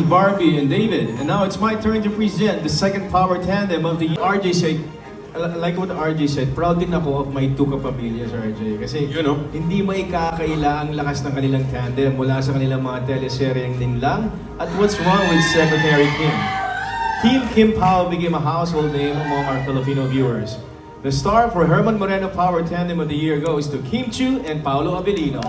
Barbie and David. And now it's my turn to present the second power tandem of the RJ said. Like what RJ said, proud din ako of my two kapamilyas, RJ. Kasi hindi may kakaila ang lakas ng kanilang tandem mula sa kanilang mga teleseryeng Ninlang at What's Wrong with Secretary Kim. Team Kim Pao became a household name among our Filipino viewers. The star for Herman Moreno Power Tandem of the Year goes to Kim Chiu and Paolo Abilino.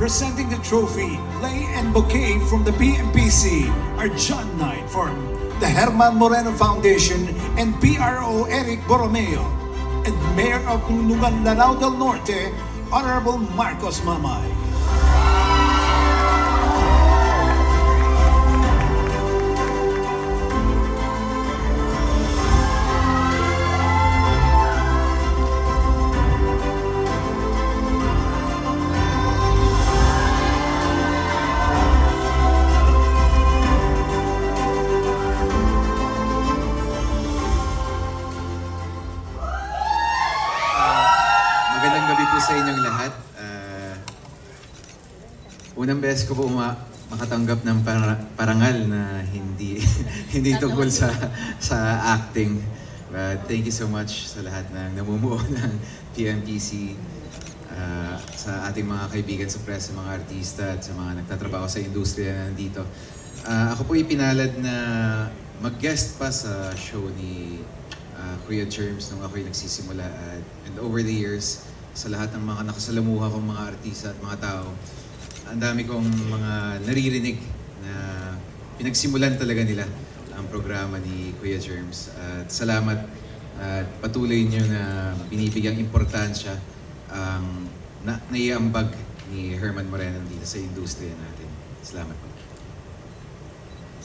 Presenting the trophy, lei and bouquet from the PMPC are John Knight from the Herman Moreno Foundation and PRO Eric Borromeo, and Mayor of Lungan Lanao del Norte, Honorable Marcos Mamay. Magandang gabi po sa inyong lahat. Unang beses ko po makatanggap ng parangal na hindi hindi tungkol sa acting. But thank you so much sa lahat ng namumuo ng PMPC, sa ating mga kaibigan sa press, sa mga artista at sa mga nagtatrabaho sa industriya na nandito. Ako po ipinalad na mag-guest pa sa show ni Kuya Germs nung ako'y nagsisimula and over the years, sa lahat ng mga nakasalamuha kong mga artista at mga tao, ang dami kong mga naririnig na pinagsimulan talaga nila ang programa ni Kuya Germs. At salamat at patuloy niyo na binibigyang importansya ang naiambag ni Herman Moreno dito sa industriya natin. Salamat po.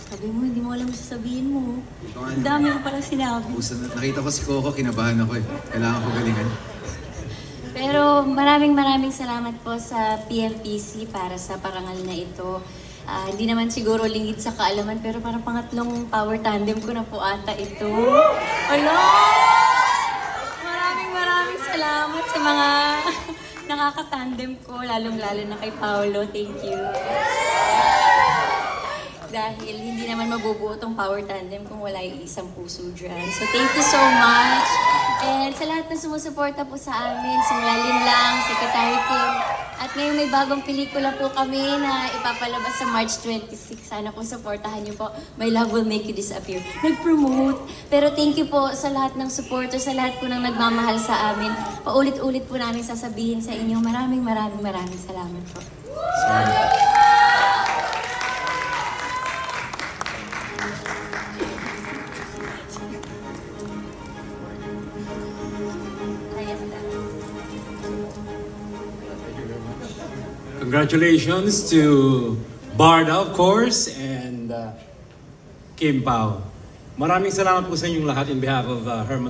Sabi mo, hindi mo alam sasabihin mo. Ang dami mo palang sinabi. Nakita ko si Coco, kinabahan ako eh. Kailangan ko galingan. Pero maraming salamat po sa PMPC para sa parangal na ito. Hindi naman siguro lingid sa kaalaman, pero parang pangatlong power tandem ko na po ata ito. Hello! Maraming salamat sa mga nakakatandem ko, lalong-lalo na kay Paolo. Thank you. Dahil hindi naman mabubuo tong power tandem kung wala yung isang puso dyan. So thank you so much. And sa lahat na sumusuporta po sa amin, simula Linlang, Secretary Kim. At ngayon may bagong pelikula po kami na ipapalabas sa March 26. Sana po supportahan niyo po. My Love Will Make You Disappear. Nag-promote. Pero thank you po sa lahat ng supporter, sa lahat po ng nagmamahal sa amin. Paulit-ulit po namin sasabihin sa inyo. Maraming salamat po. Salamat. Congratulations to Barda, of course, and Kim Pao. Maraming salamat po sa inyong lahat in behalf of Herman